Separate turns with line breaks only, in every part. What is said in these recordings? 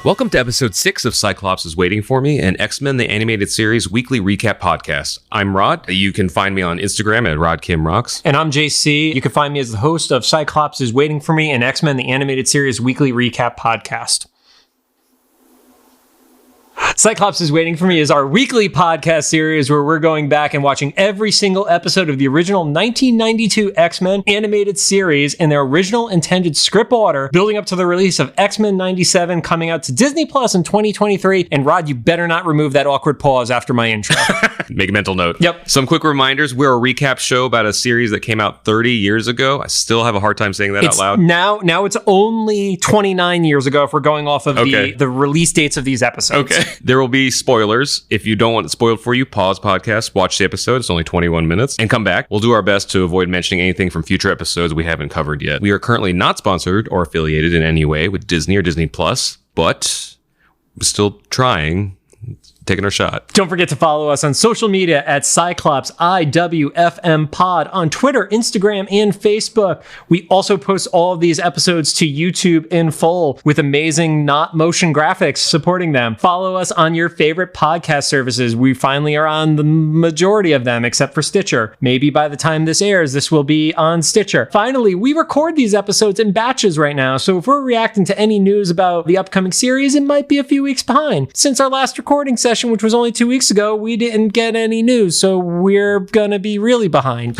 Welcome to episode 6 of Cyclops is Waiting for Me, an X-Men the Animated Series weekly recap podcast. I'm Rod. You can find me on Instagram at RodKimRocks.
And I'm JC. You can find me as the host of Cyclops is Waiting for Me, an X-Men the Animated Series weekly recap podcast. Cyclops is Waiting for Me is our weekly podcast series where we're going back and watching every single episode of the original 1992 X-Men animated series in their original intended script order, building up to the release of X-Men 97 coming out to Disney Plus in 2023. And Rod, you better not remove that awkward pause after my intro.
Make a mental note.
Yep.
Some quick reminders. We're a recap show about a series that came out 30 years ago. I still have a hard time saying that out loud.
Now it's only 29 years ago if we're going off of the release dates of these episodes.
Okay. There will be spoilers. If you don't want it spoiled for you, pause podcast, watch the episode. It's only 21 minutes, and come back. We'll do our best to avoid mentioning anything from future episodes we haven't covered yet. We are currently not sponsored or affiliated in any way with Disney or Disney Plus, but we're still trying. Taking our shot.
Don't forget to follow us on social media at Cyclops IWFM Pod on Twitter, Instagram, and Facebook. We also post all of these episodes to YouTube in full with amazing not motion graphics supporting them. Follow us on your favorite podcast services. We finally are on the majority of them except for Stitcher. Maybe by the time this airs, this will be on Stitcher. Finally, we record these episodes in batches right now, so if we're reacting to any news about the upcoming series, it might be a few weeks behind. Since our last recording session, which was only 2 weeks ago, we didn't get any news, so we're gonna be really behind.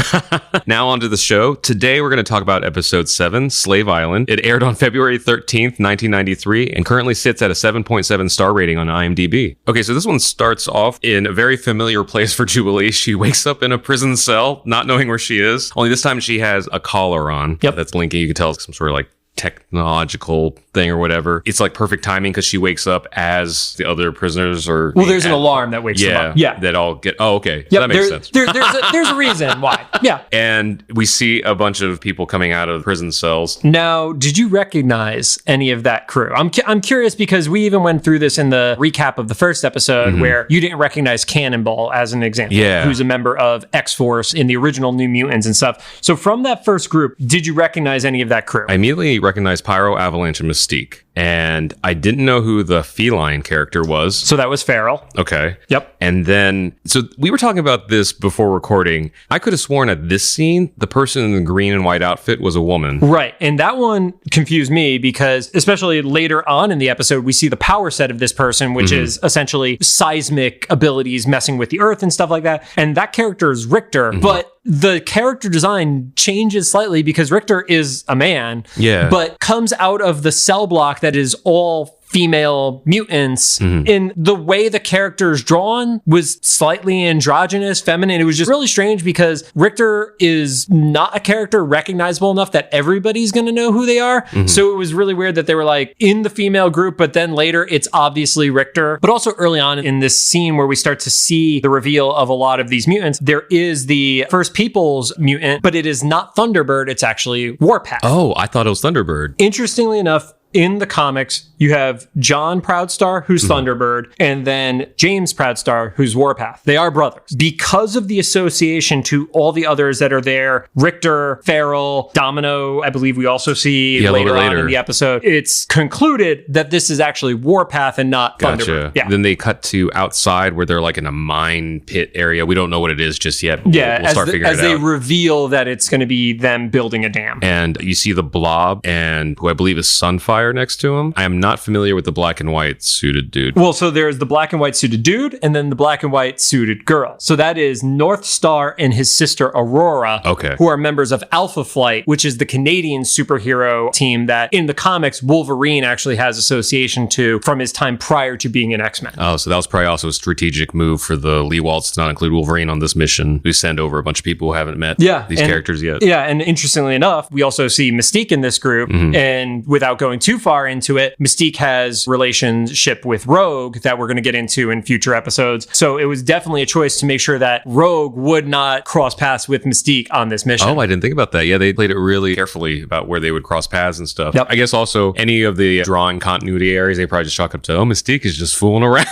Now onto the show. Today we're going to talk about episode 7, Slave Island. It aired on February 13th, 1993, and currently sits at a 7.7 star rating on IMDb. Okay, so this one starts off in a very familiar place for Jubilee. She wakes up in a prison cell, not knowing where she is. Only this time she has a collar on.
Yep.
That's blinking. You can tell it's some sort of like technological thing or whatever. It's like perfect timing because she wakes up as the other prisoners are...
Well, there's an alarm that wakes them up. Yeah.
That all get... Oh, okay.
Yep,
That makes sense.
There's a reason why. Yeah.
And we see a bunch of people coming out of prison cells.
Now, did you recognize any of that crew? I'm curious because we even went through this in the recap of the first episode where you didn't recognize Cannonball as an example.
Yeah.
Who's a member of X-Force in the original New Mutants and stuff. So from that first group, did you recognize any of that crew?
I immediately recognized Pyro, Avalanche, and Mystique. And I didn't know who the feline character was.
So that was Feral.
Okay.
Yep.
And then, so we were talking about this before recording. I could have sworn at this scene, the person in the green and white outfit was a woman.
Right. And that one confused me because, especially later on in the episode, we see the power set of this person, which is essentially seismic abilities messing with the earth and stuff like that. And that character is Richter, but the character design changes slightly because Richter is a man, but comes out of the cell block that is all female mutants. And the way the character is drawn was slightly androgynous, feminine. It was just really strange because Richter is not a character recognizable enough that everybody's going to know who they are. So it was really weird that they were like in the female group, but then later it's obviously Richter. But also early on in this scene where we start to see the reveal of a lot of these mutants, there is the First People's mutant, but it is not Thunderbird. It's actually Warpath.
Oh, I thought it was Thunderbird.
Interestingly enough, in the comics, you have John Proudstar, who's Thunderbird, and then James Proudstar, who's Warpath. They are brothers. Because of the association to all the others that are there, Richter, Feral, Domino, I believe we also see later on in the episode, it's concluded that this is actually Warpath and not Thunderbird. Yeah.
Then they cut to outside where they're like in a mine pit area. We don't know what it is just yet. We'll start figuring it out.
As they reveal that it's going to be them building a dam.
And you see the Blob and who I believe is Sunfire next to him. I am not familiar with the black and white suited dude.
Well, so there's the black and white suited dude and then the black and white suited girl. So that is North Star and his sister Aurora, who are members of Alpha Flight, which is the Canadian superhero team that in the comics Wolverine actually has association to from his time prior to being an X-Men.
Oh, so that was probably also a strategic move for the Lee Waltz to not include Wolverine on this mission. We send over a bunch of people who haven't met these characters yet.
Yeah, and interestingly enough, we also see Mystique in this group, and without going too far into it, Mystique has relationship with Rogue that we're going to get into in future episodes. So it was definitely a choice to make sure that Rogue would not cross paths with Mystique on this mission.
Oh, I didn't think about that. Yeah, they played it really carefully about where they would cross paths and stuff.
Yep.
I guess also any of the drawing continuity areas, they probably just chalk up to, oh, Mystique is just fooling around.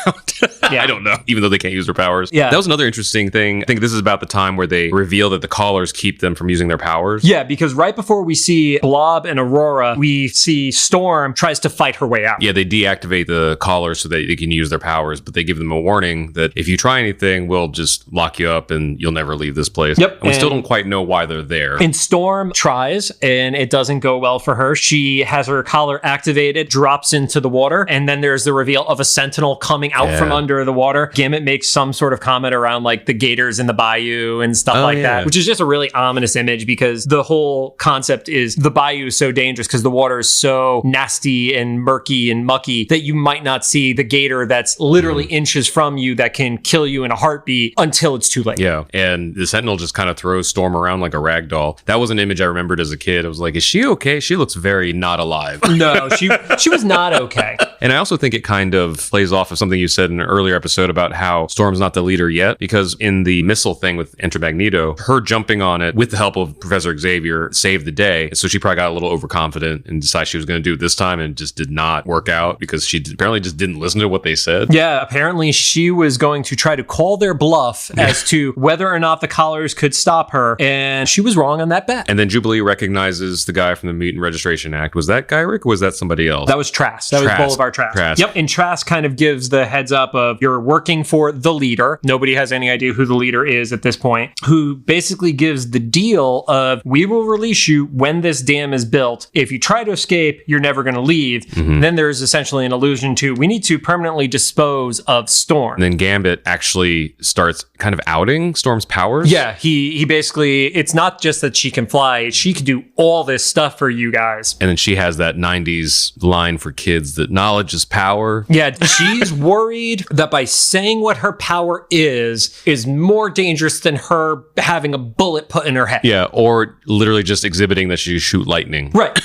I don't know, even though they can't use their powers.
Yeah.
That was another interesting thing. I think this is about the time where they reveal that the collars keep them from using their powers.
Yeah, because right before we see Blob and Aurora, we see Storm tries to fight her way out.
Yeah, they deactivate the collars so that they can use their powers, but they give them a warning that if you try anything, we'll just lock you up and you'll never leave this place.
Yep.
And we still don't quite know why they're there.
And Storm tries, and it doesn't go well for her. She has her collar activated, drops into the water, and then there's the reveal of a sentinel coming out from under the water. Gambit makes some sort of comment around like the gators in the bayou and stuff that, which is just a really ominous image because the whole concept is the bayou is so dangerous because the water is so nasty and murky and mucky that you might not see the gator that's literally inches from you that can kill you in a heartbeat until it's too late.
Yeah. And the sentinel just kind of throws Storm around like a rag doll. That was an image I remembered as a kid. I was like, is she okay? She looks very not alive.
No, she was not okay.
And I also think it kind of plays off of something you said in an earlier episode about how Storm's not the leader yet, because in the missile thing with Enter Magneto, her jumping on it with the help of Professor Xavier saved the day. So she probably got a little overconfident and decided she was going to do it this time and just did not work out because she apparently just didn't listen to what they said.
Yeah, apparently she was going to try to call their bluff as to whether or not the collars could stop her, and she was wrong on that bet.
And then Jubilee recognizes the guy from the Mutant Registration Act. Was that guy, Rick, or was that somebody else?
That was Trask. That was Boulevard Trask. Yep. And Trask kind of gives the heads up of you're working for the leader. Nobody has any idea who the leader is at this point, who basically gives the deal of we will release you when this dam is built. If you try to escape, you're never going to leave. Then there's essentially an allusion to we need to permanently dispose of Storm.
And then Gambit actually starts kind of outing Storm's powers.
Yeah, he basically, it's not just that she can fly, she can do all this stuff for you guys.
And then she has that 90s line for kids that knowledge is power.
Yeah, she's worried that by saying what her power is more dangerous than her having a bullet put in her head.
Yeah, or literally just exhibiting that she shoot lightning.
Right.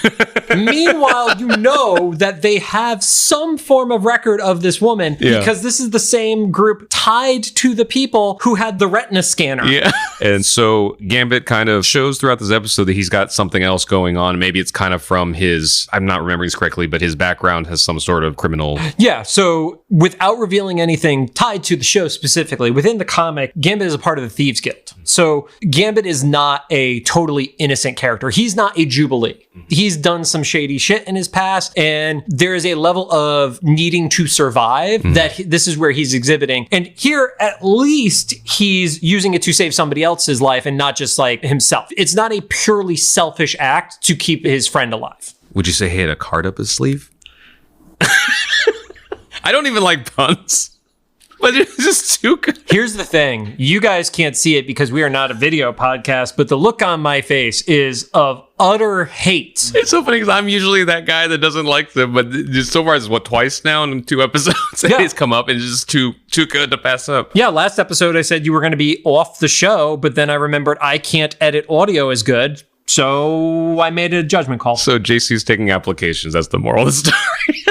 Meanwhile, you know that they have some form of record of this woman because this is the same group tied to the people who had the retina scanner.
Yeah. And so Gambit kind of shows throughout this episode that he's got something else going on. Maybe it's kind of from his, I'm not remembering this correctly, but his background has some sort of criminal.
Yeah. So without revealing anything tied to the show specifically, within the comic, Gambit is a part of the Thieves Guild. So Gambit is not a totally innocent character. He's not a Jubilee. He's done some shady shit in his past, and there is a level of needing to survive that this is where he's exhibiting. And here, at least, he's using it to save somebody else's life and not just like himself. It's not a purely selfish act to keep his friend alive.
Would you say he had a card up his sleeve? I don't even like puns. But it's just too good.
Here's the thing. You guys can't see it because we are not a video podcast, but the look on my face is of utter hate.
It's so funny because I'm usually that guy that doesn't like them, but just so far it's twice now in 2 episodes it's come up and it's just too good to pass up.
Yeah, last episode I said you were going to be off the show, but then I remembered I can't edit audio as good, so I made a judgment call.
So JC's taking applications. That's the moral of the story.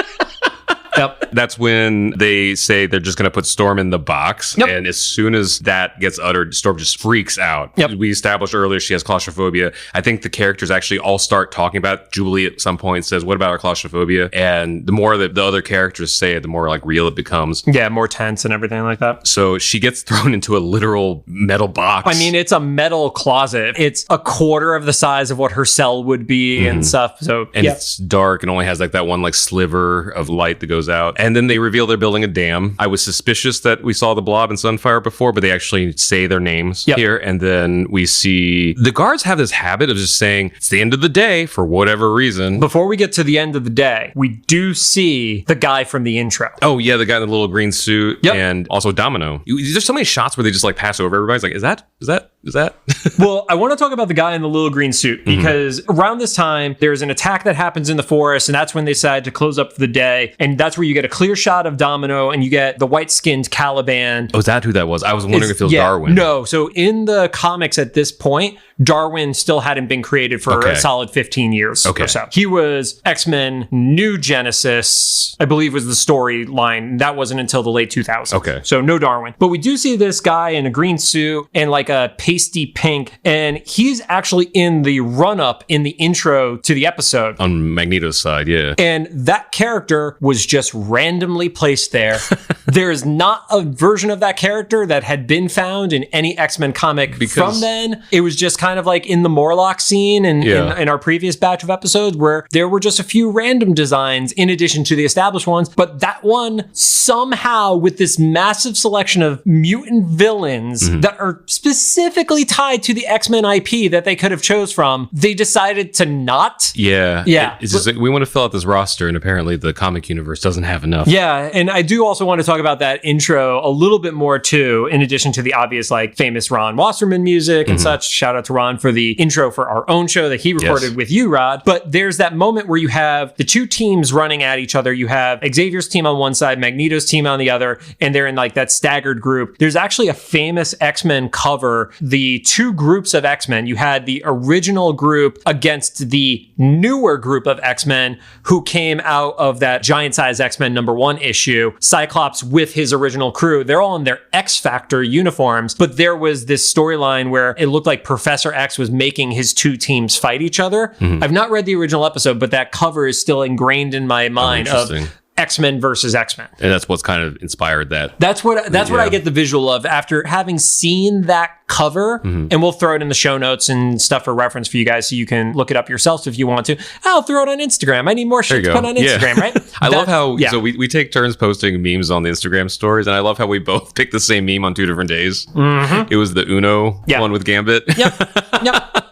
Yep.
That's when they say they're just going to put Storm in the box. Yep. And as soon as that gets uttered, Storm just freaks out.
Yep.
We established earlier she has claustrophobia. I think the characters actually all start talking about it. Jubilee at some point says, what about our claustrophobia? And the more that the other characters say it, the more like real it becomes.
Yeah, more tense and everything like that.
So she gets thrown into a literal metal box.
I mean, it's a metal closet. It's a quarter of the size of what her cell would be and stuff. So
it's dark and only has like that one like sliver of light that goes out. And then they reveal they're building a dam. I was suspicious that we saw the Blob and Sunfire before, but they actually say their names here. And then we see the guards have this habit of just saying it's the end of the day for whatever reason.
Before we get to the end of the day, we do see the guy from the intro.
Oh yeah, the guy in the little green suit. And also Domino. There's so many shots where they just like pass over everybody. It's like, is that?
Well, I want to talk about the guy in the little green suit because around this time, there's an attack that happens in the forest, and that's when they decide to close up for the day. And that's where you get a clear shot of Domino, and you get the white-skinned Caliban.
Oh, is that who that was? I was wondering if it was Darwin.
No. So in the comics at this point, Darwin still hadn't been created for a solid 15 years or so. He was X-Men New Genesis, I believe was the storyline. That wasn't until the late 2000s.
Okay.
So no Darwin. But we do see this guy in a green suit and like a pasty pink, and he's actually in the run-up in the intro to the episode.
On Magneto's side, yeah.
And that character was just randomly placed there. There is not a version of that character that had been found in any X-Men comic from then. It was just kind of like in the Morlock scene and in our previous batch of episodes where there were just a few random designs in addition to the established ones. But that one, somehow with this massive selection of mutant villains that are specifically tied to the X-Men IP that they could have chose from, they decided to not.
Yeah. It's just like, we want to fill out this roster, and apparently the comic universe doesn't have enough.
Yeah, and I do also want to talk about that intro a little bit more too, in addition to the obvious like famous Ron Wasserman music and such. Shout out to Ron for the intro for our own show that he recorded with you, Rod. But there's that moment where you have the two teams running at each other. You have Xavier's team on one side, Magneto's team on the other, and they're in like that staggered group. There's actually a famous X-Men cover, the two groups of X-Men. You had the original group against the newer group of X-Men who came out of that Giant Size X-Men #1 issue. Cyclops with his original crew. They're all in their X-Factor uniforms, but there was this storyline where it looked like Professor X was making his two teams fight each other. I've not read the original episode, but that cover is still ingrained in my mind of X-Men versus X-Men.
And that's what's kind of inspired that.
That's what I get the visual of after having seen that cover, and we'll throw it in the show notes and stuff for reference for you guys so you can look it up yourselves if you want to. I'll throw it on Instagram. I need more shit to put on Instagram, right?
I love how, so we take turns posting memes on the Instagram stories, and I love how we both picked the same meme on 2 different days. It was the Uno one with Gambit.
Yep.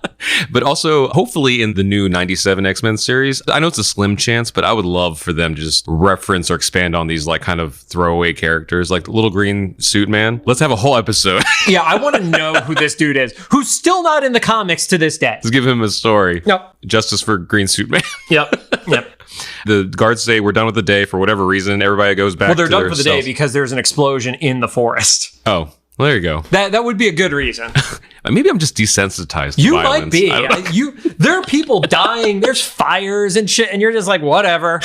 But also, hopefully in the new 97 X-Men series, I know it's a slim chance, but I would love for them to just reference or expand on these like kind of throwaway characters, like the little green suit man. Let's have a whole episode.
Yeah, I want to know who this dude is, who's still not in the comics to this day.
Let's give him a story.
Yep.
Justice for Green Suit Man.
Yep.
The guards say we're done with the day for whatever reason. Everybody goes back to
they're done for the day because there's an explosion in the forest.
Oh. Well, there you go.
That would be a good reason.
Maybe I'm just desensitized to
you
violence.
Might be. There are people dying. There's fires and shit, and you're just like, whatever.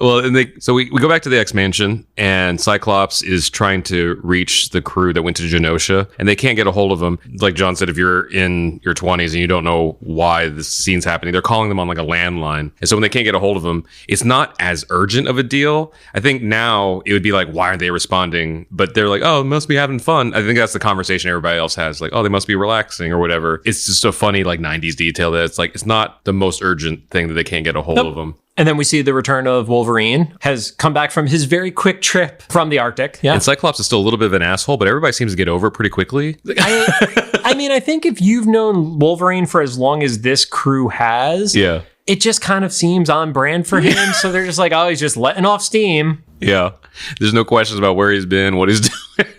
Well, and so we go back to the X-Mansion, and Cyclops is trying to reach the crew that went to Genosha, and they can't get a hold of him. Like John said, if you're in your 20s and you don't know why this scene's happening, they're calling them on like a landline. And so when they can't get a hold of him, it's not as urgent of a deal. I think now it would be like, why aren't they responding? But they're like, oh, they must be having fun. I think that's the conversation everybody else has. Like, oh, they must be relaxing or whatever. It's just a funny like 90s detail that it's like, it's not the most urgent thing that they can't get a hold of them.
And then we see the return of Wolverine, has come back from his very quick trip from the Arctic. Yeah.
And Cyclops is still a little bit of an asshole, but everybody seems to get over it pretty quickly.
I mean, I think if you've known Wolverine for as long as this crew has, it just kind of seems on brand for him. So they're just like, oh, he's just letting off steam.
Yeah. There's no questions about where he's been, what he's doing.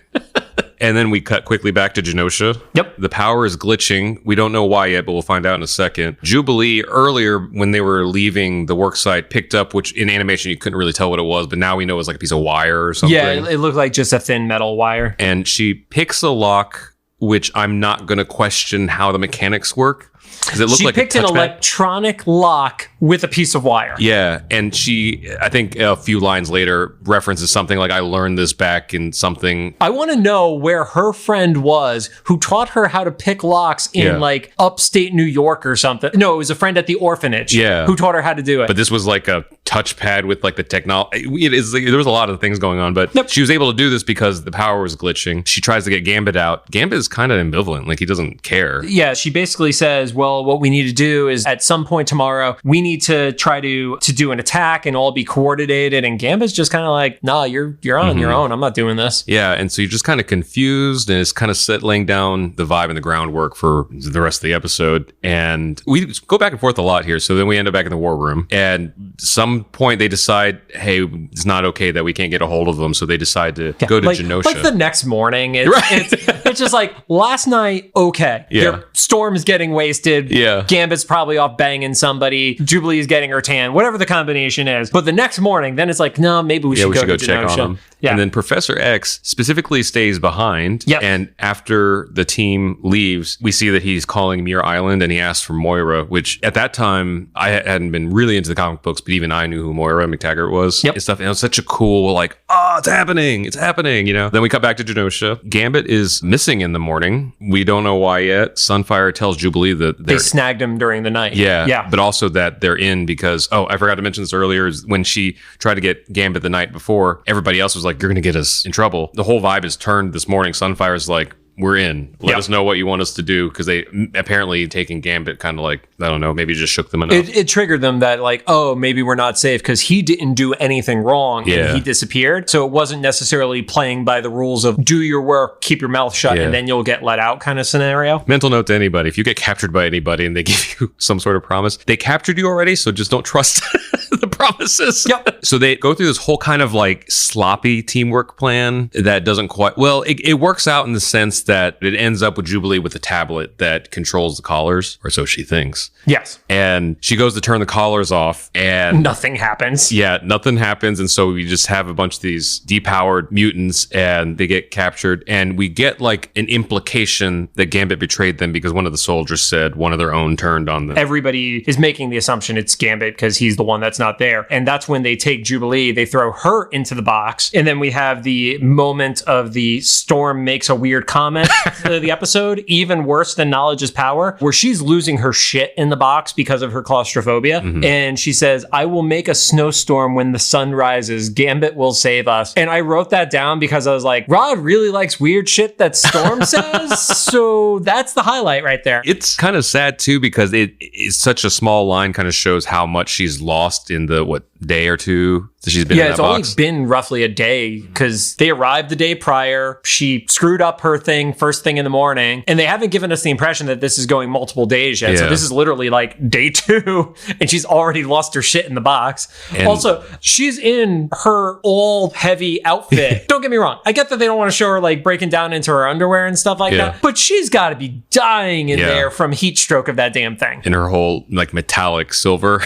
And then we cut quickly back to Genosha.
Yep.
The power is glitching. We don't know why yet, but we'll find out in a second. Jubilee, earlier when they were leaving the work site, picked up, which in animation you couldn't really tell what it was, but now we know it was like a piece of wire or something.
Yeah, it looked like just a thin metal wire.
And she picks a lock, which I'm not going to question how the mechanics work. Because it looked like
picked an electronic lock with a piece of wire.
Yeah, and she, I think a few lines later, references something like, I learned this back in something.
I want to know where her friend was who taught her how to pick locks in like upstate New York or something. No, it was a friend at the orphanage who taught her how to do it.
But this was like a touchpad with like the technology. There was a lot of things going on, but she was able to do this because the power was glitching. She tries to get Gambit out. Gambit is kind of ambivalent. Like he doesn't care.
Yeah, she basically says, well, what we need to do is at some point tomorrow, we need to try to do an attack and all be coordinated. And Gambit's just kind of like, nah, you're on your own. I'm not doing this.
Yeah. And so you're just kind of confused, and it's kind of laying down the vibe and the groundwork for the rest of the episode. And we go back and forth a lot here. So then we end up back in the war room, and some point they decide, hey, it's not okay that we can't get a hold of them. So they decide to go to Genosha.
Like the next morning, it's just like last night. Okay.
Yeah.
Storm's getting wasted.
Yeah.
Gambit's probably off banging somebody. Jubilee's getting her tan, whatever the combination is. But the next morning, then it's like, no, maybe we should go to
check
Genosha.
on them.
Yeah.
And then Professor X specifically stays behind.
Yep.
And after the team leaves, we see that he's calling Muir Island and he asks for Moira, which at that time, I hadn't been really into the comic books, but even I knew who Moira McTaggart was and stuff. And it was such a cool, like, it's happening. It's happening, you know? Then we cut back to Genosha. Gambit is missing in the morning. We don't know why yet. Sunfire tells Jubilee that
they snagged him during the night.
Yeah. But also that they're in because, I forgot to mention this earlier, is when she tried to get Gambit the night before, everybody else was like, you're going to get us in trouble. The whole vibe is turned this morning. Sunfire's like, we're in. Let us know what you want us to do. Because they apparently taking Gambit kind of like, I don't know, maybe just shook them enough.
It triggered them that like, maybe we're not safe because he didn't do anything wrong and he disappeared. So it wasn't necessarily playing by the rules of do your work, keep your mouth shut, and then you'll get let out kind of scenario.
Mental note to anybody, if you get captured by anybody and they give you some sort of promise, they captured you already, so just don't trust the promises.
Yep.
So they go through this whole kind of like sloppy teamwork plan that doesn't quite, well, it works out in the sense that it ends up with Jubilee with a tablet that controls the collars, or so she thinks.
Yes.
And she goes to turn the collars off and
nothing happens.
Yeah, nothing happens. And so we just have a bunch of these depowered mutants and they get captured. And we get like an implication that Gambit betrayed them because one of the soldiers said one of their own turned on them.
Everybody is making the assumption it's Gambit because he's the one that's not there. And that's when they take Jubilee, they throw her into the box. And then we have the moment of the Storm makes a weird comment to the episode, even worse than knowledge is power, where she's losing her shit in the box because of her claustrophobia. And she says, I will make a snowstorm when the sun rises. Gambit will save us. And I wrote that down because I was like, Rod really likes weird shit that Storm says. So that's the highlight right there.
It's kind of sad too, because it is such a small line, kind of shows how much she's lost in the, day or two that she's been in that box.
It's only been roughly a day because they arrived the day prior. She screwed up her thing first thing in the morning, and they haven't given us the impression that this is going multiple days yet. So this is literally like day 2 and she's already lost her shit in the box. And also, she's in her all heavy outfit. Don't get me wrong. I get that they don't want to show her like breaking down into her underwear and stuff like that, but she's got to be dying in there from heat stroke of that damn thing.
And her whole like metallic silver.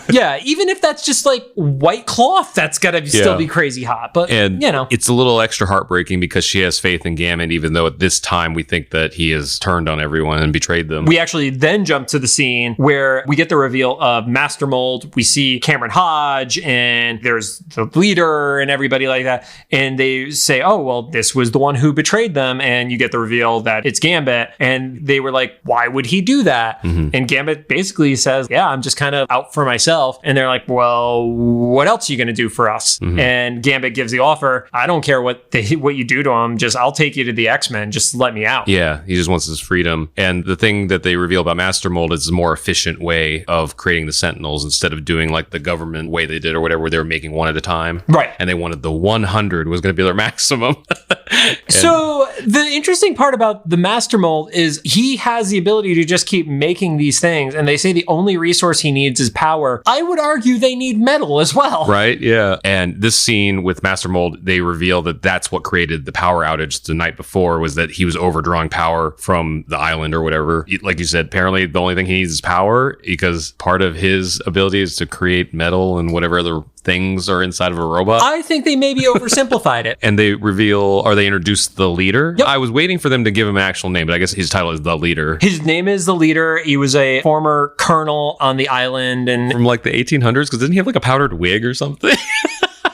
Even if that's just like white cloth, that's gotta still be crazy hot. But
it's a little extra heartbreaking because she has faith in Gambit, even though at this time we think that he has turned on everyone and betrayed them.
We actually then jump to the scene where we get the reveal of Master Mold. We see Cameron Hodge and there's the leader and everybody like that, and they say, oh well, this was the one who betrayed them, and you get the reveal that it's Gambit. And they were like, why would he do that? And Gambit basically says, I'm just kind of out for myself. And they're like, well, what else are you going to do for us? And Gambit gives the offer. I don't care what you do to him. Just I'll take you to the X-Men. Just let me out.
Yeah, he just wants his freedom. And the thing that they reveal about Master Mold is a more efficient way of creating the Sentinels instead of doing like the government way they did or whatever, where they were making one at a time.
Right.
And they wanted the 100 was going to be their maximum.
So the interesting part about the Master Mold is he has the ability to just keep making these things. And they say the only resource he needs is power. I would argue they need metal as well.
Right, yeah. And this scene with Master Mold, they reveal that that's what created the power outage the night before, was that he was overdrawing power from the island or whatever. Like you said, apparently the only thing he needs is power, because part of his ability is to create metal and whatever other things are inside of a robot.
I think they maybe oversimplified it.
And they reveal, or they introduce the leader.
Yep.
I was waiting for them to give him an actual name, but I guess his title is the leader.
His name is the leader. He was a former colonel on the island. And
from like the 1800s, because didn't he have like a powdered wig or something?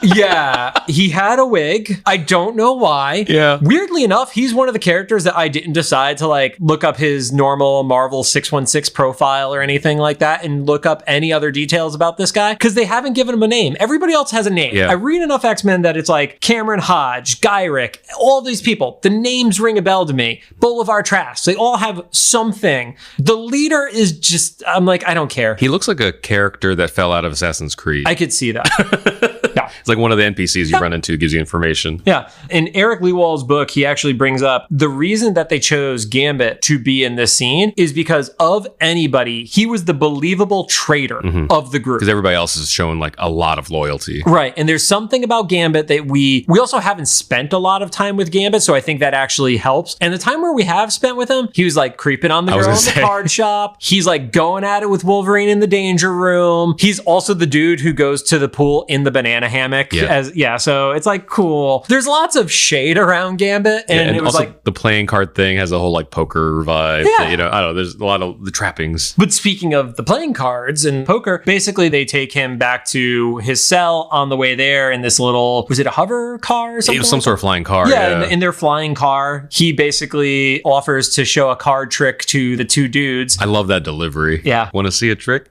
Yeah, he had a wig. I don't know why.
Yeah.
Weirdly enough, he's one of the characters that I didn't decide to like look up his normal Marvel 616 profile or anything like that and look up any other details about this guy, because they haven't given him a name. Everybody else has a name.
Yeah.
I read enough X-Men that it's like Cameron Hodge, Gyrick, all these people. The names ring a bell to me. Boulevard Trask. They all have something. The leader is just, I'm like, I don't care.
He looks like a character that fell out of Assassin's Creed.
I could see that. Yeah.
It's like one of the NPCs you run into, gives you information.
Yeah. In Eric Lewald's book, he actually brings up the reason that they chose Gambit to be in this scene is because of anybody, he was the believable traitor of the group.
Because everybody else has shown like a lot of loyalty.
Right. And there's something about Gambit that we also haven't spent a lot of time with Gambit, so I think that actually helps. And the time where we have spent with him, he was like creeping on the girl in the card shop. He's like going at it with Wolverine in the danger room. He's also the dude who goes to the pool in the banana hammock dynamic. So it's like cool. There's lots of shade around Gambit, and it was
also
like
the playing card thing has a whole like poker vibe.
Yeah.
That, you know, I don't know. There's a lot of the trappings.
But speaking of the playing cards and poker, basically they take him back to his cell on the way there in this little, was it a hover car or something?
It was some sort of flying car.
Yeah, in their flying car, he basically offers to show a card trick to the two dudes.
I love that delivery.
Yeah.
Want to see a trick?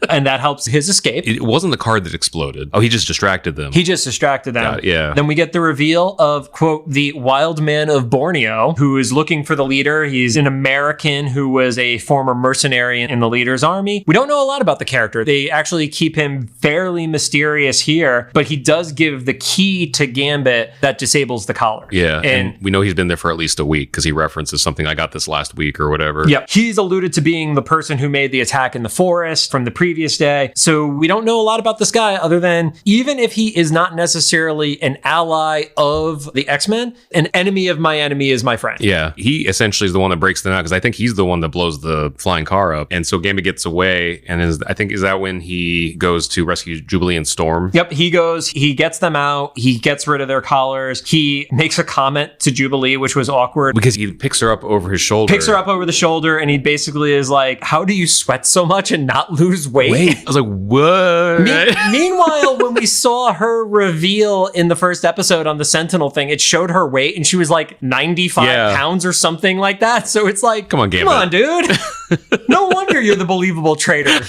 And that helps his escape.
It wasn't the card that exploded. Oh, he just distracted them.
He just distracted them.
Got it, yeah.
Then we get the reveal of, quote, the wild man of Borneo, who is looking for the leader. He's an American who was a former mercenary in the leader's army. We don't know a lot about the character. They actually keep him fairly mysterious here, but he does give the key to Gambit that disables the collar.
Yeah, and we know he's been there for at least a week because he references something, I got this last week or whatever.
Yep. He's alluded to being the person who made the attack in the forest from the previous day. So we don't know a lot about this guy other than even if he is not necessarily an ally of the X-Men, an enemy of my enemy is my friend.
Yeah, he essentially is the one that breaks them out because I think he's the one that blows the flying car up. And so Gambit gets away and is that when he goes to rescue Jubilee and Storm?
Yep, he gets them out, he gets rid of their collars, he makes a comment to Jubilee, which was awkward.
Because he picks her up over his shoulder.
And he basically is like, how do you sweat so much and not lose weight?
I was like, what?
Meanwhile, when we saw her reveal in the first episode on the Sentinel thing, it showed her weight and she was like 95 pounds or something like that. So it's like, come on, dude. No wonder you're the believable traitor.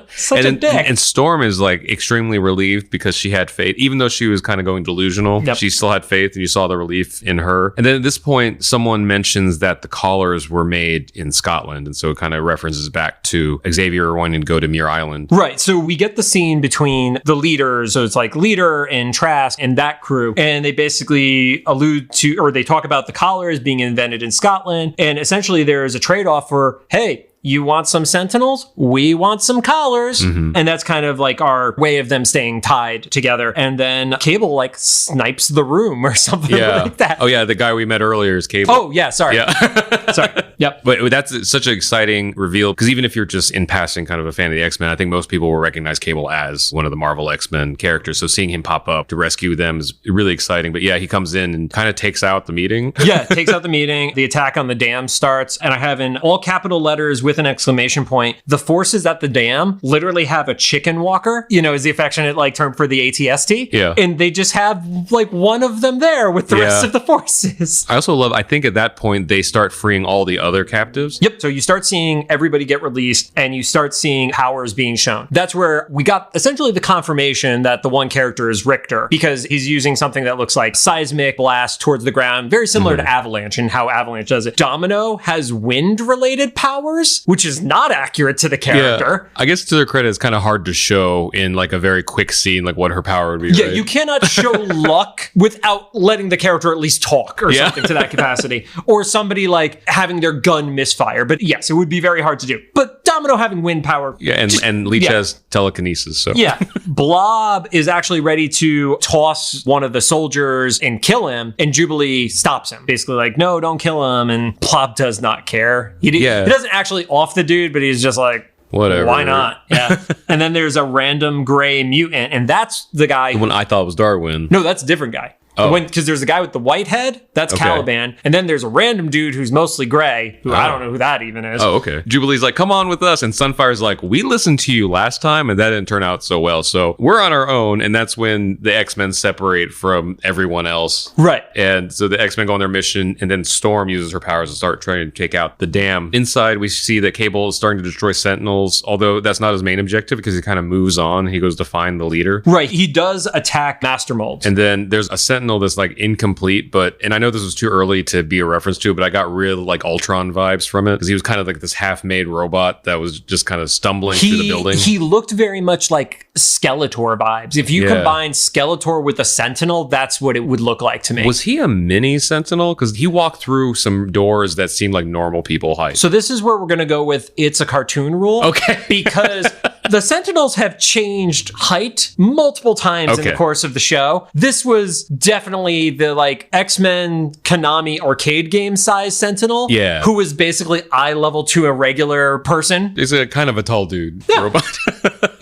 Such a dick.
And Storm is like extremely relieved because she had faith. Even though she was kind of going delusional, she still had faith and you saw the relief in her. And then at this point, someone mentions that the collars were made in Scotland. And so it kind of references back to Xavier wanting to go to Muir Island.
Right. So we get the scene between the leaders. So it's like Leader and Trask and that crew. And they basically allude to, or they talk about the collars being invented in Scotland. And essentially there is a trade-off for, hey, you want some Sentinels? We want some collars. Mm-hmm. And that's kind of like our way of them staying tied together. And then Cable like snipes the room or something like that.
Oh, yeah. The guy we met earlier is Cable.
Oh, yeah. Sorry. Yeah. Sorry. Yep.
But that's such an exciting reveal because even if you're just in passing kind of a fan of the X-Men, I think most people will recognize Cable as one of the Marvel X-Men characters. So seeing him pop up to rescue them is really exciting. But yeah, he comes in and kind of takes out the meeting.
Yeah, takes out the meeting. The attack on the dam starts. And I have in all capital letters with an exclamation point, the forces at the dam literally have a chicken walker, is the affectionate like term for the ATST.
Yeah.
And they just have like one of them there with the rest of the forces.
I also love, I think at that point, they start freeing all the other captives.
Yep. So you start seeing everybody get released and you start seeing powers being shown. That's where we got essentially the confirmation that the one character is Richter because he's using something that looks like seismic blast towards the ground, very similar to Avalanche and how Avalanche does it. Domino has wind related powers, which is not accurate to the character.
Yeah. I guess to their credit, it's kind of hard to show in like a very quick scene, like what her power would be.
Yeah,
right?
you cannot show luck without letting the character at least talk or something to that capacity. Or somebody like having their gun misfire. But yes, it would be very hard to do. But Domino having wind power.
Yeah, and Leech has telekinesis. So
yeah. Blob is actually ready to toss one of the soldiers and kill him. And Jubilee stops him. Basically like, no, don't kill him. And Blob does not care. He doesn't actually off the dude, but he's just like,
whatever.
Why not? Yeah. And then there's a random gray mutant, and that's the guy.
The one I thought was Darwin.
No, that's a different guy. Because there's a guy with the white head, that's Caliban. And then there's a random dude who's mostly gray, who I don't know who that even is.
Oh, okay. Jubilee's like, come on with us. And Sunfire's like, we listened to you last time and that didn't turn out so well. So we're on our own. And that's when the X-Men separate from everyone else.
Right.
And so the X-Men go on their mission and then Storm uses her powers to start trying to take out the dam. Inside, we see that Cable is starting to destroy Sentinels, although that's not his main objective because he kind of moves on. He goes to find the leader.
Right. He does attack Master Molds.
And then there's a Sentinel that's like incomplete, and I know this was too early to be a reference to it, but I got real like Ultron vibes from it because he was kind of like this half-made robot that was just kind of stumbling through the building.
He looked very much like Skeletor vibes. If you combine Skeletor with a Sentinel, that's what it would look like to me.
Was he a mini Sentinel? Because he walked through some doors that seemed like normal people height.
So this is where we're going to go with it's a cartoon rule.
Okay.
Because The Sentinels have changed height multiple times in the course of the show. This was definitely the like X-Men Konami arcade game size Sentinel.
Yeah.
Who was basically eye level to a regular person.
He's a kind of a tall dude robot.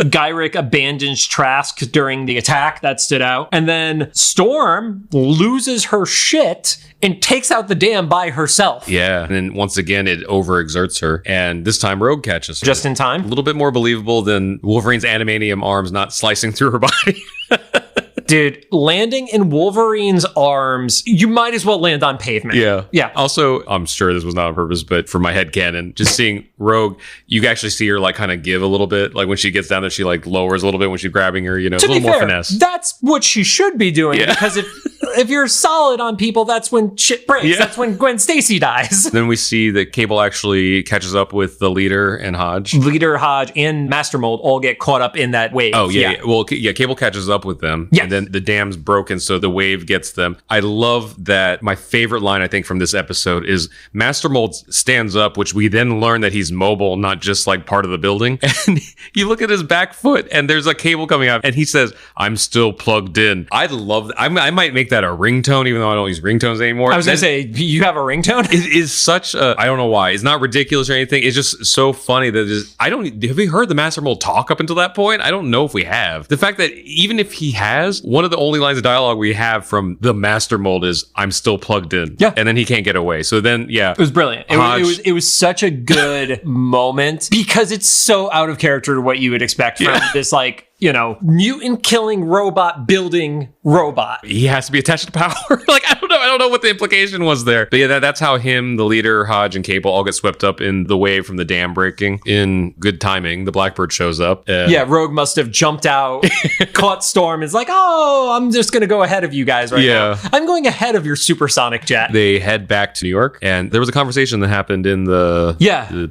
Gyrick abandons Trask during the attack. That stood out. And then Storm loses her shit and takes out the dam by herself.
Yeah. And then once again, it overexerts her. And this time Rogue catches her.
Just in time.
A little bit more believable than Wolverine's adamantium arms not slicing through her body.
Dude, landing in Wolverine's arms, you might as well land on pavement.
Yeah. Also, I'm sure this was not on purpose, but for my headcanon, just seeing Rogue, you actually see her like kind of give a little bit. Like when she gets down there, she like lowers a little bit when she's grabbing her, you know, a little more finesse.
That's what she should be doing. Yeah. Because if you're solid on people, that's when shit breaks. Yeah. That's when Gwen Stacy dies.
Then we see that Cable actually catches up with the Leader and Hodge.
Leader, Hodge, and Master Mold all get caught up in that wave.
Oh, yeah. Well, Cable catches up with them. Yeah. And then the dam's broken, so the wave gets them. I love that. My favorite line, I think, from this episode is Master Mold stands up, which we then learn that he's mobile, not just like part of the building. And you look at his back foot, and there's a cable coming out, and he says, "I'm still plugged in." I love that. I might make that a ringtone, even though I don't use ringtones anymore.
I was going to say, you have a ringtone?
It is such a, I don't know why. It's not ridiculous or anything. It's just so funny that have we heard the Master Mold talk up until that point? I don't know if we have. The fact that even if he has, one of the only lines of dialogue we have from the Master Mold is, "I'm still plugged in."
Yeah.
And then he can't get away. So then, yeah.
It was brilliant. It was such a good moment because it's so out of character to what you would expect from this, like, you know, mutant killing robot building robot.
He has to be attached to power. Like, I don't know what the implication was there. But yeah, that's how him, the Leader, Hodge, and Cable all get swept up in the wave from the dam breaking. In good timing, the Blackbird shows up.
Yeah, Rogue must have jumped out, caught Storm, is like, "Oh, I'm just going to go ahead of you guys right now. I'm going ahead of your supersonic jet."
They head back to New York, and there was a conversation that happened in the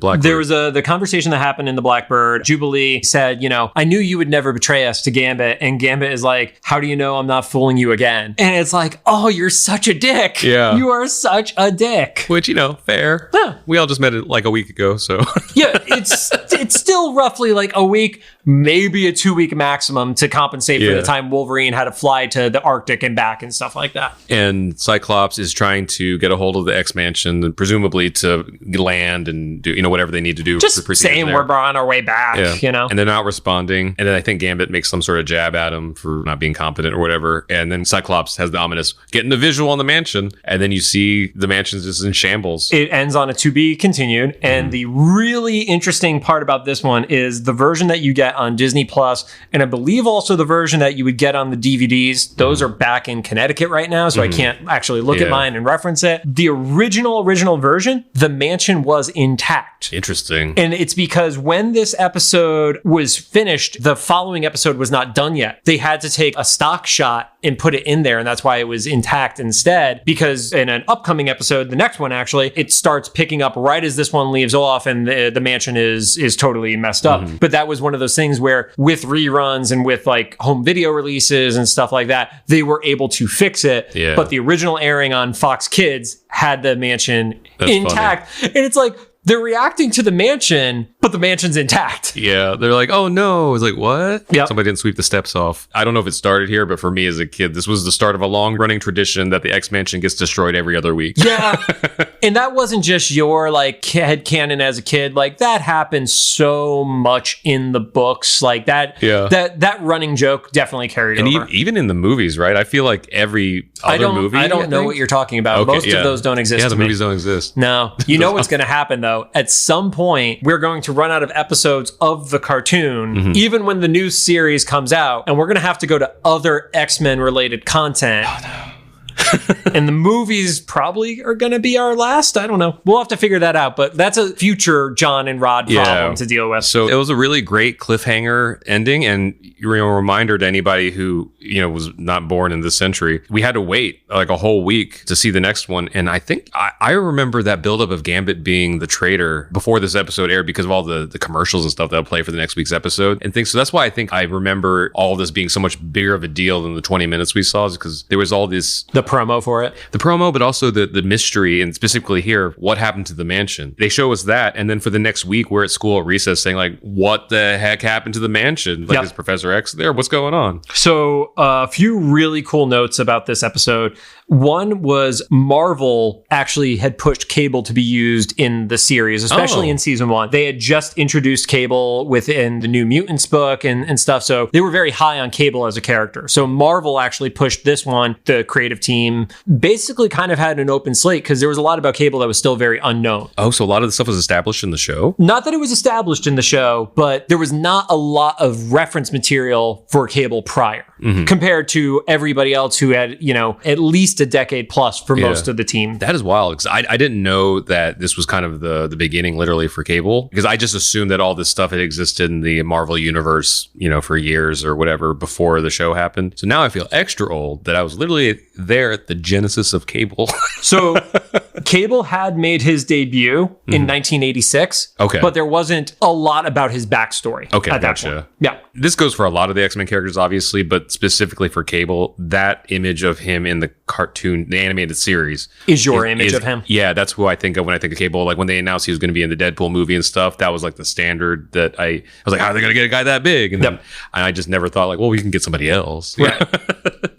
Blackbird.
There was the conversation that happened in the Blackbird. Jubilee said, you know, "I knew you would never betray us," to Gambit, and Gambit is like, "How do you know I'm not fooling you again?" And it's like, "Oh, you're such a dick.
Yeah.
You are such a dick."
Which, you know, fair. Yeah. We all just met it like a week ago, so.
Yeah, it's still roughly like a week, maybe a 2-week maximum to compensate for the time Wolverine had to fly to the Arctic and back and stuff like that.
And Cyclops is trying to get a hold of the X-Mansion, and presumably to land and do, you know, whatever they need to do.
Just saying we're on our way back, you know?
And they're not responding. And then I think Gambit makes some sort of jab at him for not being competent or whatever. And then Cyclops has the ominous getting the visual on the mansion. And then you see the mansion's just in shambles.
It ends on a to be continued. And the really interesting part about this one is the version that you get on Disney Plus, and I believe also the version that you would get on the DVDs. Those are back in Connecticut right now, so I can't actually look at mine and reference it. The original version, the mansion was intact.
Interesting.
And it's because when this episode was finished, the following episode was not done yet. They had to take a stock shot and put it in there, and that's why it was intact instead, because in an upcoming episode, the next one actually, it starts picking up right as this one leaves off, and the mansion is totally messed up. But that was one of those things where with reruns and with like home video releases and stuff like that, they were able to fix it.
Yeah.
But the original airing on Fox Kids had the mansion intact. Funny. And it's like, they're reacting to the mansion, but the mansion's intact.
Yeah, they're like, "Oh no." It's like, what?
Yep.
Somebody didn't sweep the steps off. I don't know if it started here, but for me as a kid, this was the start of a long-running tradition that the X-Mansion gets destroyed every other week.
Yeah. And that wasn't just your like headcanon as a kid. Like, that happened so much in the books. Like that running joke definitely carried over.
And even in the movies, right? I feel like every other movie.
I don't know what you're talking about. Okay, most of those don't exist.
Yeah, the movies don't exist.
No. You know what's going to happen though? At some point, we're going to run out of episodes of the cartoon, even when the new series comes out, and we're going to have to go to other X-Men related content. Oh, no. And the movies probably are going to be our last. I don't know. We'll have to figure that out. But that's a future John and Rod problem to deal with.
So it was a really great cliffhanger ending. And a reminder to anybody who, you know, was not born in this century. We had to wait like a whole week to see the next one. And I think I remember that buildup of Gambit being the traitor before this episode aired because of all the commercials and stuff that'll play for the next week's episode and things. So that's why I think I remember all this being so much bigger of a deal than the 20 minutes we saw, is because there was all this...
The promo for it.
The promo, but also the mystery, and specifically here, what happened to the mansion. They show us that, and then for the next week, we're at school at recess saying, like, what the heck happened to the mansion? Like, is Professor X there? What's going on?
So a few really cool notes about this episode. One was Marvel actually had pushed Cable to be used in the series, especially in season 1. They had just introduced Cable within the New Mutants book and stuff. So they were very high on Cable as a character. So Marvel actually pushed this one. The creative team basically kind of had an open slate because there was a lot about Cable that was still very unknown.
Oh, so a lot of the stuff was established in the show?
Not that it was established in the show, but there was not a lot of reference material for Cable prior compared to everybody else who had, at least a decade plus for most of the team.
That is wild, because I didn't know that this was kind of the beginning literally for Cable, because I just assumed that all this stuff had existed in the Marvel universe, for years or whatever before the show happened. So now I feel extra old that I was literally there at the genesis of Cable.
So Cable had made his debut in 1986, but there wasn't a lot about his backstory at that point. Yeah.
This goes for a lot of the X-Men characters, obviously, but specifically for Cable, that image of him in the cartoon, the animated series,
is your image of him.
Yeah, that's who I think of when I think of Cable. Like when they announced he was going to be in the Deadpool movie and stuff, that was like the standard that I was like, how are they going to get a guy that big? And then I just never thought like, well, we can get somebody else.
Right.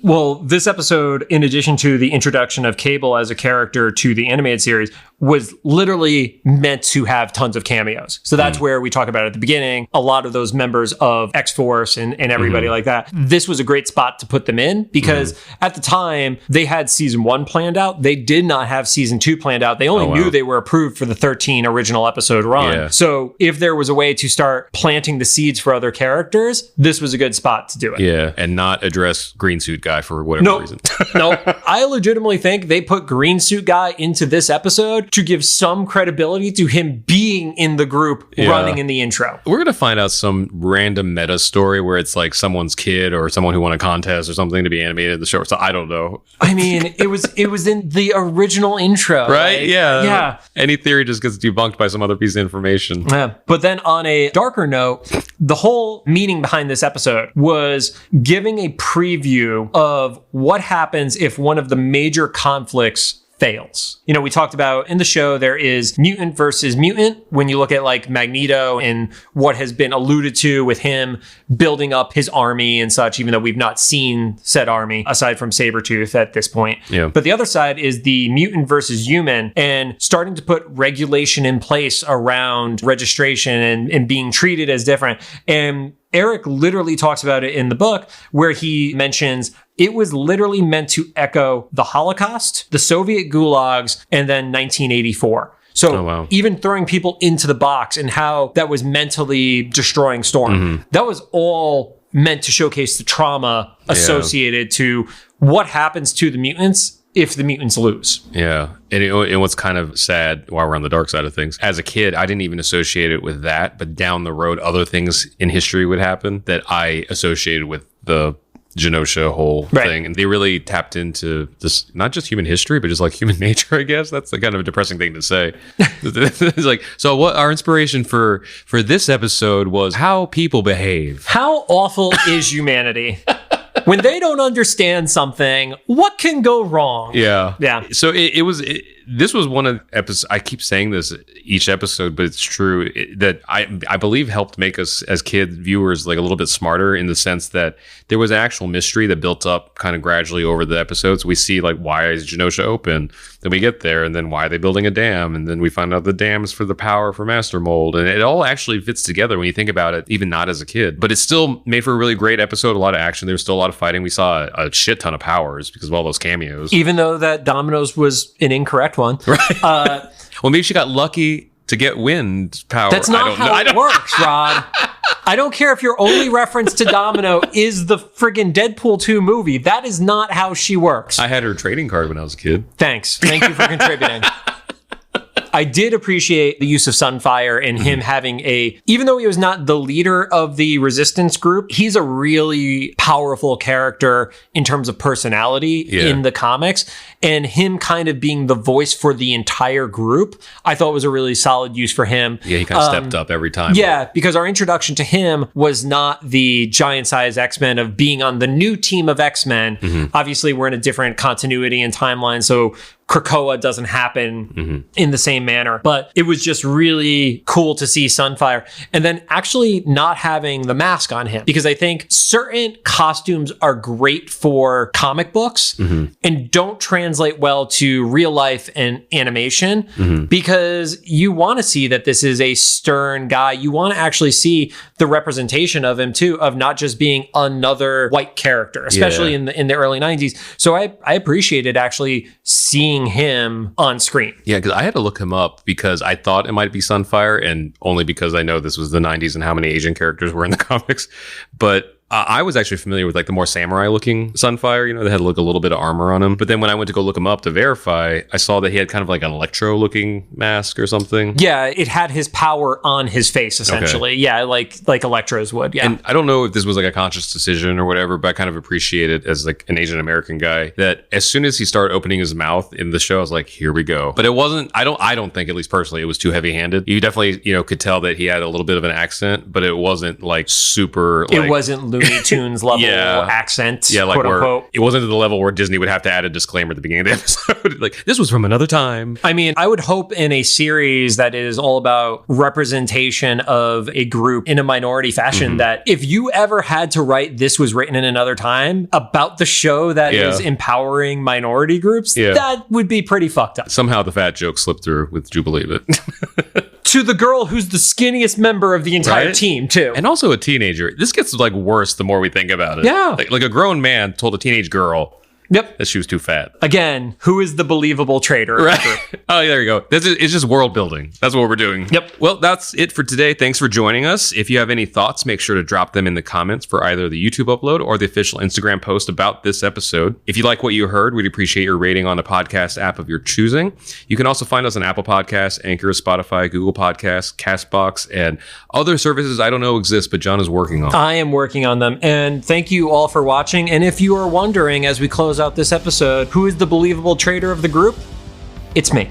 Well, this episode, in addition to the introduction of Cable as a character to the animated series, was literally meant to have tons of cameos. So that's where we talk about at the beginning, a lot of those members of X-Force and everybody like that. This was a great spot to put them in because at the time they had season 1 planned out. They did not have season 2 planned out. They only knew they were approved for the 13 original episode run. Yeah. So if there was a way to start planting the seeds for other characters, this was a good spot to do it.
Yeah. And not address green suit guy for whatever reason.
No, I legitimately think they put green suit guy into this episode to give some credibility to him being in the group running in the intro.
We're going to find out some random meta story where it's like someone's kid or someone who won a contest or something to be animated in the show. So I don't know.
I mean, it was in the original intro.
Right?
Like,
yeah. Any theory just gets debunked by some other piece of information.
Yeah. But then on a darker note, the whole meaning behind this episode was giving a preview of what happens if one of the major conflicts fails. We talked about in the show, there is mutant versus mutant. When you look at like Magneto and what has been alluded to with him building up his army and such, even though we've not seen said army aside from Sabretooth at this point. Yeah. But the other side is the mutant versus human and starting to put regulation in place around registration and being treated as different. And Eric literally talks about it in the book where he mentions it was literally meant to echo the Holocaust, the Soviet gulags, and then 1984. So even throwing people into the box and how that was mentally destroying Storm, that was all meant to showcase the trauma associated to what happens to the mutants if the mutants lose.
Yeah. And what's kind of sad while we're on the dark side of things, as a kid, I didn't even associate it with that, but down the road, other things in history would happen that I associated with the Genosha whole thing. And they really tapped into this, not just human history, but just like human nature, I guess. That's the kind of a depressing thing to say. It's like, so what our inspiration for this episode was how people behave.
How awful is humanity? When they don't understand something, what can go wrong?
Yeah. So this was one of the episodes, I keep saying this each episode, but it's true, that I believe helped make us as kid viewers like a little bit smarter in the sense that there was an actual mystery that built up kind of gradually over the episodes. We see like, why is Genosha open? Then we get there, and then why are they building a dam? And then we find out the dam is for the power for Master Mold. And it all actually fits together when you think about it, even not as a kid. But it still made for a really great episode, a lot of action. There was still a lot of fighting. We saw a shit ton of powers because of all those cameos.
Even though that Domino's was an incorrect one.
Right. Well, maybe she got lucky to get wind power.
That's not how it works, Rod. I don't care if your only reference to Domino is the friggin' Deadpool 2 movie. That is not how she works.
I had her trading card when I was a kid.
Thanks. Thank you for contributing. I did appreciate the use of Sunfire and him having even though he was not the leader of the resistance group, he's a really powerful character in terms of personality in the comics. And him kind of being the voice for the entire group, I thought was a really solid use for him.
Yeah, he kind of stepped up every time.
Yeah, because our introduction to him was not the giant-sized X-Men of being on the new team of X-Men. Obviously, we're in a different continuity and timeline, so Krakoa doesn't happen in the same manner, but it was just really cool to see Sunfire. And then actually not having the mask on him, because I think certain costumes are great for comic books and don't translate well to real life and animation, because you want to see that this is a stern guy. You want to actually see the representation of him too, of not just being another white character, especially in the early 90s. So I appreciated actually seeing him on screen.
Yeah, because I had to look him up because I thought it might be Sunfire, and only because I know this was the 90s and how many Asian characters were in the comics. But I was actually familiar with like the more samurai looking Sunfire, you know, they had like a little bit of armor on him. But then when I went to go look him up to verify, I saw that he had kind of like an Electro looking mask or something.
Yeah, it had his power on his face essentially. Okay. Yeah, like Electro's would. Yeah.
And I don't know if this was like a conscious decision or whatever, but I kind of appreciate it as like an Asian American guy that as soon as he started opening his mouth in the show, I was like, here we go. But it wasn't, I don't think, at least personally, it was too heavy handed. You definitely, you know, could tell that he had a little bit of an accent, but it wasn't like super.
It wasn't Looney Tunes level accent,
like
quote unquote.
It wasn't to the level where Disney would have to add a disclaimer at the beginning of the episode. Like, this was from another time.
I mean, I would hope in a series that is all about representation of a group in a minority fashion that if you ever had to write "This was written in another time" about the show that is empowering minority groups, that would be pretty fucked up.
Somehow the fat joke slipped through with Jubilee, but
to the girl who's the skinniest member of the entire team too.
And also a teenager. This gets like worse the more we think about it.
Yeah.
Like a grown man told a teenage girl that she was too fat.
Again, who is the believable traitor?
Right. Oh, there you go. It's just world building. That's what we're doing.
Yep.
Well, that's it for today. Thanks for joining us. If you have any thoughts, make sure to drop them in the comments for either the YouTube upload or the official Instagram post about this episode. If you like what you heard, we'd appreciate your rating on the podcast app of your choosing. You can also find us on Apple Podcasts, Anchor, Spotify, Google Podcasts, CastBox, and other services I don't know exist, but John is working on.
I am working on them. And thank you all for watching. And if you are wondering, as we close out this episode, who is the believable traitor of the group? It's me.